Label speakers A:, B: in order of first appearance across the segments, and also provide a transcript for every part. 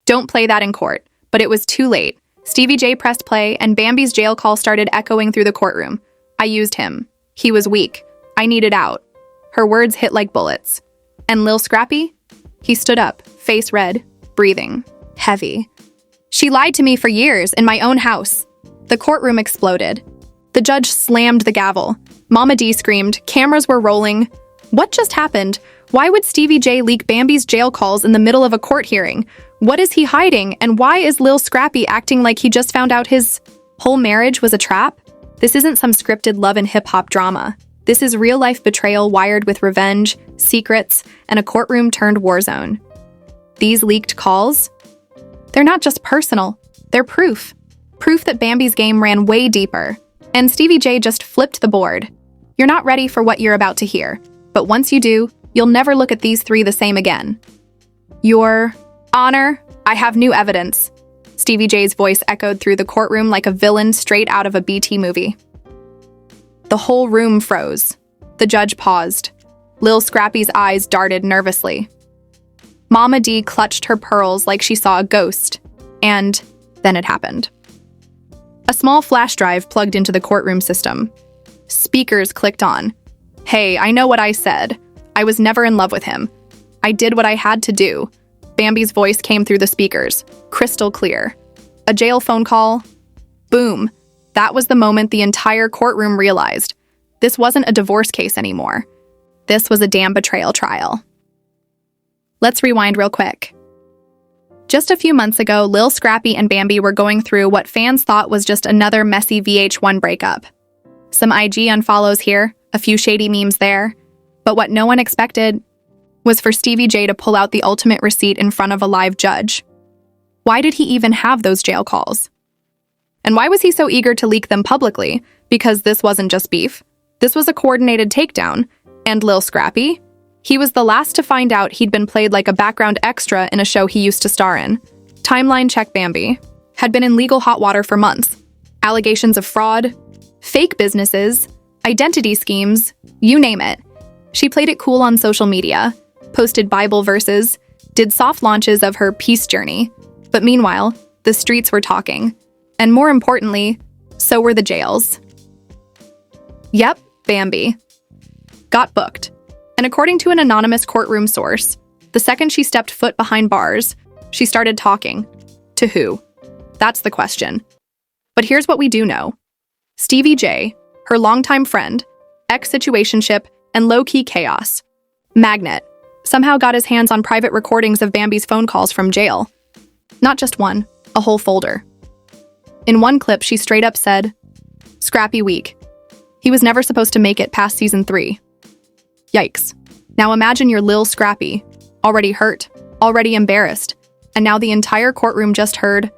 A: Don't play that in court. But it was too late. Stevie J pressed play, and Bambi's jail call started echoing through the courtroom. I used him. He was weak. I needed out. Her words hit like bullets. And Lil Scrappy? He stood up, face red, breathing, heavy. She lied to me for years in my own house. The courtroom exploded. The judge slammed the gavel. Mama D screamed. Cameras were rolling. What just happened? Why would Stevie J leak Bambi's jail calls in the middle of a court hearing? What is he hiding? And why is Lil Scrappy acting like he just found out his whole marriage was a trap? This isn't some scripted love and hip-hop drama. This is real-life betrayal wired with revenge, secrets, and a courtroom-turned war zone. These leaked calls? They're not just personal. They're proof. Proof that Bambi's game ran way deeper. And Stevie J just flipped the board. You're not ready for what you're about to hear. But once you do, you'll never look at these three the same again. Your Honor, I have new evidence. Stevie J's voice echoed through the courtroom like a villain straight out of a BT movie. The whole room froze. The judge paused. Lil Scrappy's eyes darted nervously. Mama D clutched her pearls like she saw a ghost. And then it happened. A small flash drive plugged into the courtroom system. Speakers clicked on. Hey, I know what I said. I was never in love with him. I did what I had to do. Bambi's voice came through the speakers, crystal clear. A jail phone call. Boom. That was the moment the entire courtroom realized. This wasn't a divorce case anymore. This was a damn betrayal trial. Let's rewind real quick. Just a few months ago, Lil Scrappy and Bambi were going through what fans thought was just another messy VH1 breakup. Some IG unfollows here, a few shady memes there. But what no one expected was for Stevie J to pull out the ultimate receipt in front of a live judge. Why did he even have those jail calls? And why was he so eager to leak them publicly? Because this wasn't just beef. This was a coordinated takedown. And Lil Scrappy? He was the last to find out he'd been played like a background extra in a show he used to star in. Timeline check. Bambi had been in legal hot water for months. Allegations of fraud, fake businesses, identity schemes, you name it. She played it cool on social media, posted Bible verses, did soft launches of her peace journey. But meanwhile, the streets were talking. And more importantly, so were the jails. Yep, Bambi got booked. And according to an anonymous courtroom source, the second she stepped foot behind bars, she started talking. To who? That's the question. But here's what we do know. Stevie J, her longtime friend, ex-situationship, and low-key chaos, magnet, somehow got his hands on private recordings of Bambi's phone calls from jail. Not just one, a whole folder. In one clip, she straight up said, "Scrappy week. He was never supposed to make it past season 3. Yikes. Now imagine you're Lil Scrappy, already hurt, already embarrassed, and now the entire courtroom just heard,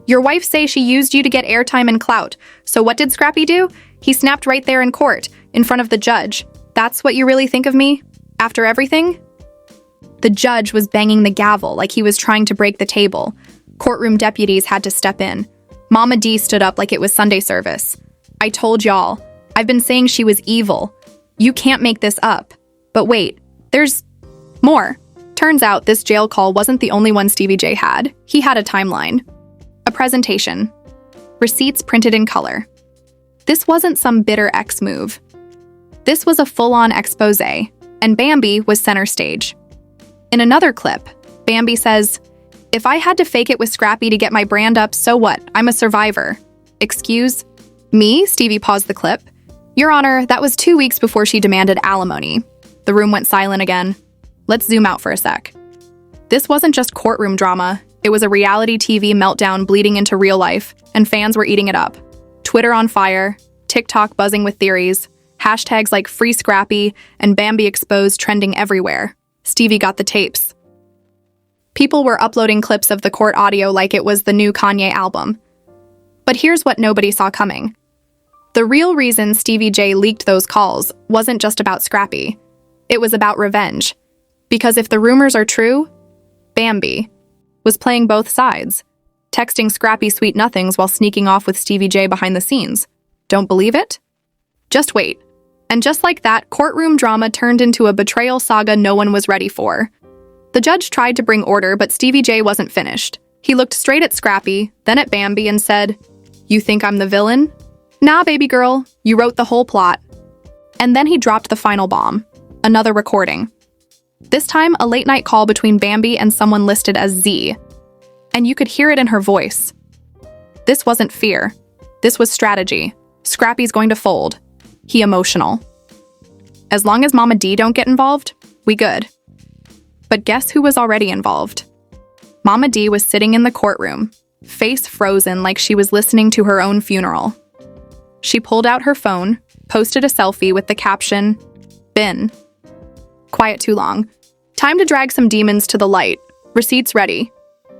A: your wife say she used you to get airtime and clout. So what did Scrappy do? He snapped right there in court, in front of the judge. That's what you really think of me? After everything?" The judge was banging the gavel like he was trying to break the table. Courtroom deputies had to step in. Mama D stood up like it was Sunday service. "I told y'all. I've been saying she was evil. You can't make this up." But wait, there's more. Turns out this jail call wasn't the only one Stevie J had. He had a timeline. A presentation. Receipts printed in color. This wasn't some bitter ex move. This was a full-on expose, and Bambi was center stage. In another clip, Bambi says, "If I had to fake it with Scrappy to get my brand up, so what? I'm a survivor." Excuse me? Stevie paused the clip. "Your Honor, that was 2 weeks before she demanded alimony." The room went silent again. Let's zoom out for a sec. This wasn't just courtroom drama. It was a reality TV meltdown bleeding into real life, and fans were eating it up. Twitter on fire, TikTok buzzing with theories, hashtags like Free Scrappy and Bambi Exposed trending everywhere. Stevie got the tapes. People were uploading clips of the court audio like it was the new Kanye album. But here's what nobody saw coming. The real reason Stevie J leaked those calls wasn't just about Scrappy. It was about revenge. Because if the rumors are true, Bambi was playing both sides, texting Scrappy sweet nothings while sneaking off with Stevie J behind the scenes. Don't believe it? Just wait. And just like that, courtroom drama turned into a betrayal saga no one was ready for. The judge tried to bring order, but Stevie J wasn't finished. He looked straight at Scrappy, then at Bambi and said, "You think I'm the villain? Nah, baby girl, you wrote the whole plot." And then he dropped the final bomb, another recording. This time, a late-night call between Bambi and someone listed as Z. And you could hear it in her voice. This wasn't fear. This was strategy. Scrappy's going to fold. He emotional. As long as Mama D don't get involved, we good. But guess who was already involved? Mama D was sitting in the courtroom, face frozen like she was listening to her own funeral. She pulled out her phone, posted a selfie with the caption, "Been quiet too long. Time to drag some demons to the light. Receipts ready."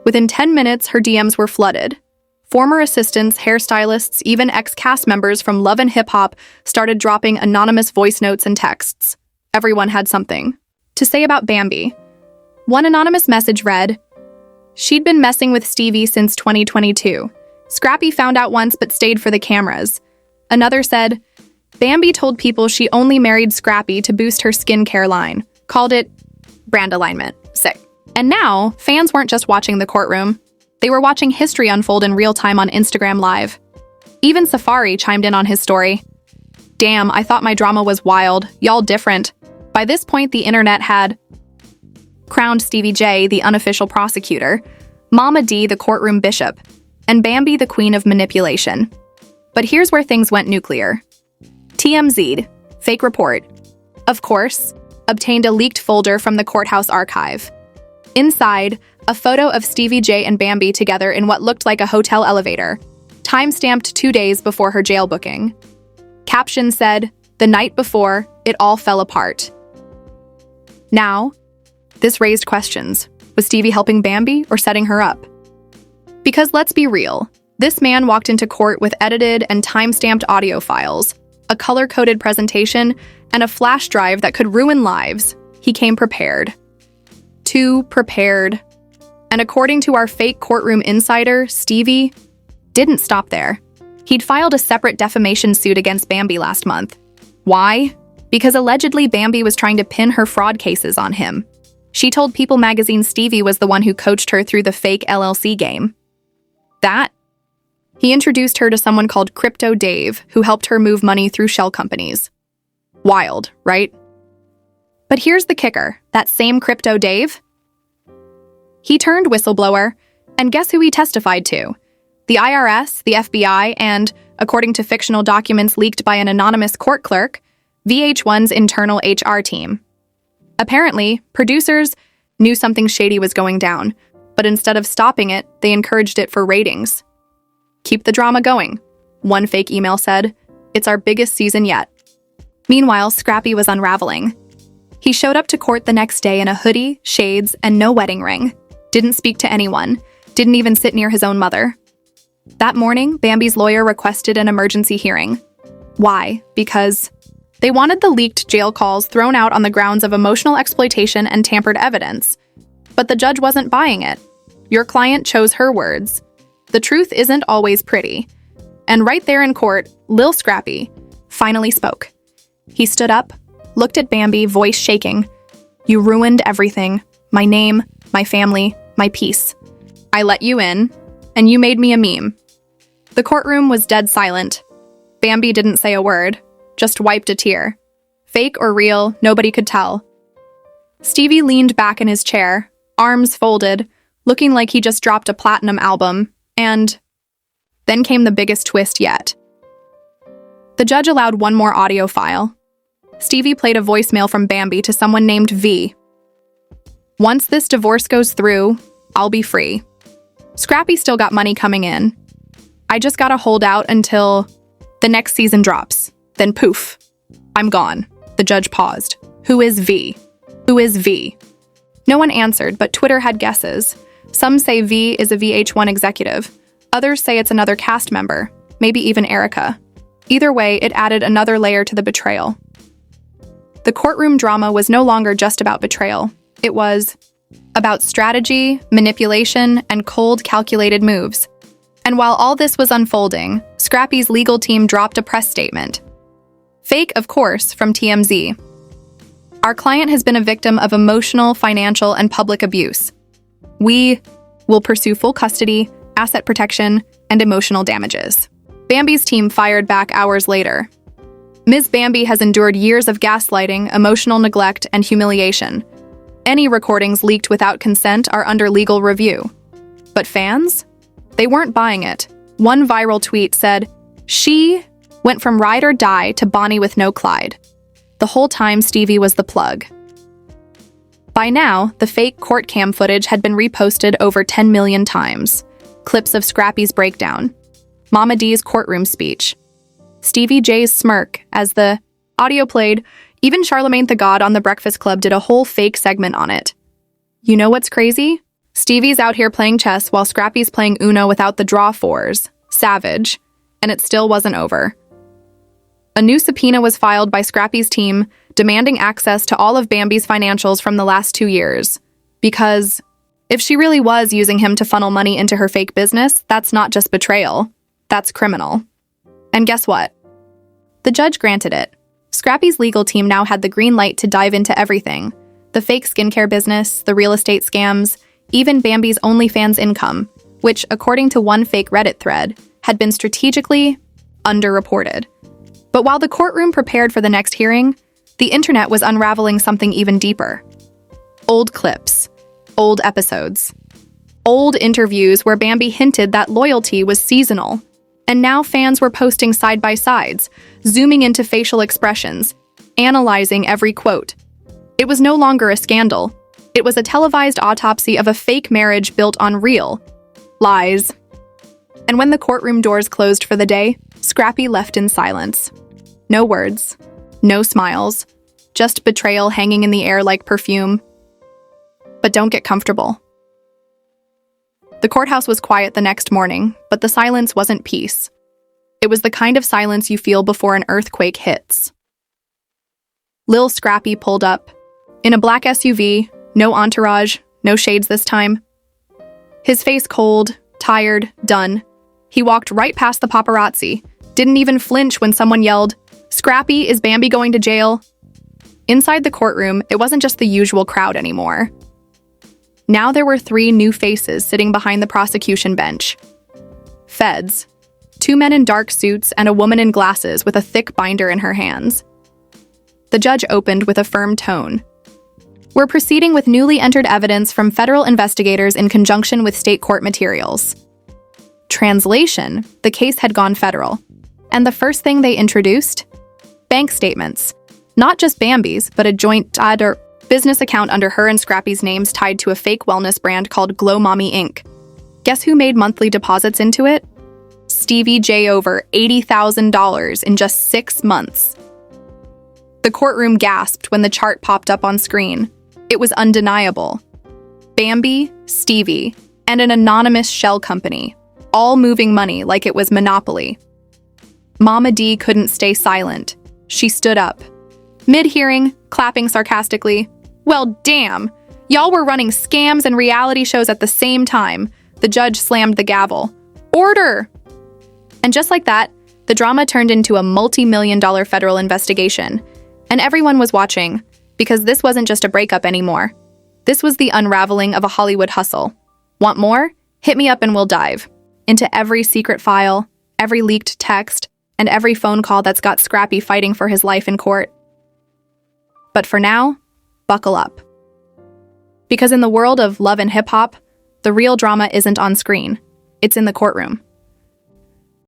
A: Within 10 minutes, her DMs were flooded. Former assistants, hairstylists, even ex-cast members from Love and Hip Hop started dropping anonymous voice notes and texts. Everyone had something to say about Bambi. One anonymous message read, "She'd been messing with Stevie since 2022. Scrappy found out once but stayed for the cameras." Another said, "Bambi told people she only married Scrappy to boost her skincare line. Called it brand alignment. Sick." And now, fans weren't just watching the courtroom. They were watching history unfold in real time on Instagram Live. Even Safari chimed in on his story. "Damn, I thought my drama was wild. Y'all different." By this point, the internet had crowned Stevie J the unofficial prosecutor, Mama D the courtroom bishop, and Bambi the queen of manipulation. But here's where things went nuclear. TMZ'd, fake report. Of course, obtained a leaked folder from the courthouse archive. Inside, a photo of Stevie J and Bambi together in what looked like a hotel elevator, time-stamped 2 days before her jail booking. Caption said, "The night before, it all fell apart." Now, this raised questions. Was Stevie helping Bambi or setting her up? Because let's be real, this man walked into court with edited and time-stamped audio files, a color-coded presentation, and a flash drive that could ruin lives. He came prepared. Too prepared. And according to our fake courtroom insider, Stevie didn't stop there. He'd filed a separate defamation suit against Bambi last month. Why? Because allegedly Bambi was trying to pin her fraud cases on him. She told People magazine Stevie was the one who coached her through the fake LLC game. That? He introduced her to someone called Crypto Dave, who helped her move money through shell companies. Wild, right? But here's the kicker, that same Crypto Dave? He turned whistleblower, and guess who he testified to? The IRS, the FBI, and, according to fictional documents leaked by an anonymous court clerk, VH1's internal HR team. Apparently, producers knew something shady was going down, but instead of stopping it, they encouraged it for ratings. Keep the drama going, one fake email said. It's our biggest season yet. Meanwhile, Scrappy was unraveling. He showed up to court the next day in a hoodie, shades, and no wedding ring. Didn't speak to anyone. Didn't even sit near his own mother. That morning, Bambi's lawyer requested an emergency hearing. Why? Because they wanted the leaked jail calls thrown out on the grounds of emotional exploitation and tampered evidence. But the judge wasn't buying it. Your client chose her words. The truth isn't always pretty. And right there in court, Lil Scrappy finally spoke. He stood up, looked at Bambi, voice shaking. "You ruined everything. My name, my family, my peace. I let you in, and you made me a meme." The courtroom was dead silent. Bambi didn't say a word, just wiped a tear. Fake or real, nobody could tell. Stevie leaned back in his chair, arms folded, looking like he just dropped a platinum album, and then came the biggest twist yet. The judge allowed one more audio file. Stevie played a voicemail from Bambi to someone named V. "Once this divorce goes through, I'll be free. Scrappy still got money coming in. I just gotta hold out until the next season drops. Then poof, I'm gone." The judge paused. Who is V? Who is V? No one answered, but Twitter had guesses. Some say V is a VH1 executive. Others say it's another cast member, maybe even Erica. Either way, it added another layer to the betrayal. The courtroom drama was no longer just about betrayal. It was about strategy, manipulation, and cold, calculated moves. And while all this was unfolding, Scrappy's legal team dropped a press statement. Fake, of course, from TMZ. "Our client has been a victim of emotional, financial, and public abuse. We will pursue full custody, asset protection, and emotional damages. Bambi's team fired back hours later. Ms. Bambi has endured years of gaslighting, emotional neglect, and humiliation. Any recordings leaked without consent are under legal review. But fans? They weren't buying it. One viral tweet said, "She went from ride or die to Bonnie with no Clyde. The whole time Stevie was the plug." By now, the fake court cam footage had been reposted over 10 million times. Clips of Scrappy's breakdown, Mama D's courtroom speech, Stevie J's smirk as the audio played. Even Charlemagne the God on The Breakfast Club did a whole fake segment on it. You know what's crazy? Stevie's out here playing chess while Scrappy's playing Uno without the draw fours. Savage. And it still wasn't over. A new subpoena was filed by Scrappy's team, demanding access to all of Bambi's financials from the last 2 years. Because if she really was using him to funnel money into her fake business, that's not just betrayal. That's criminal. And guess what? The judge granted it. Scrappy's legal team now had the green light to dive into everything. The fake skincare business, the real estate scams, even Bambi's OnlyFans income, which, according to one fake Reddit thread, had been strategically underreported. But while the courtroom prepared for the next hearing, the internet was unraveling something even deeper. Old clips, old episodes, old interviews where Bambi hinted that loyalty was seasonal. And now fans were posting side-by-sides, zooming into facial expressions, analyzing every quote. It was no longer a scandal. It was a televised autopsy of a fake marriage built on real lies. And when the courtroom doors closed for the day, Scrappy left in silence. No words, no smiles, just betrayal hanging in the air like perfume. But don't get comfortable. The courthouse was quiet the next morning, but the silence wasn't peace. It was the kind of silence you feel before an earthquake hits. Lil Scrappy pulled up. In a black SUV, no entourage, no shades this time. His face cold, tired, done. He walked right past the paparazzi, didn't even flinch when someone yelled, "Scrappy, is Bambi going to jail?" Inside the courtroom, it wasn't just the usual crowd anymore. Now there were 3 new faces sitting behind the prosecution bench. Feds. 2 men in dark suits and a woman in glasses with a thick binder in her hands. The judge opened with a firm tone. "We're proceeding with newly entered evidence from federal investigators in conjunction with state court materials." Translation, the case had gone federal. And the first thing they introduced? Bank statements. Not just Bambi's, but a joint business account under her and Scrappy's names tied to a fake wellness brand called Glow Mommy Inc. Guess who made monthly deposits into it? Stevie J, over $80,000 in just 6 months. The courtroom gasped when the chart popped up on screen. It was undeniable. Bambi, Stevie, and an anonymous shell company, all moving money like it was Monopoly. Mama D couldn't stay silent. She stood up. Mid-hearing, clapping sarcastically. "Well, damn. Y'all were running scams and reality shows at the same time." The judge slammed the gavel. "Order!" And just like that, the drama turned into a multi-million-dollar federal investigation. And everyone was watching, because this wasn't just a breakup anymore. This was the unraveling of a Hollywood hustle. Want more? Hit me up and we'll dive into every secret file, every leaked text, and every phone call that's got Scrappy fighting for his life in court. But for now, buckle up. Because in the world of love and hip-hop, the real drama isn't on screen. It's in the courtroom.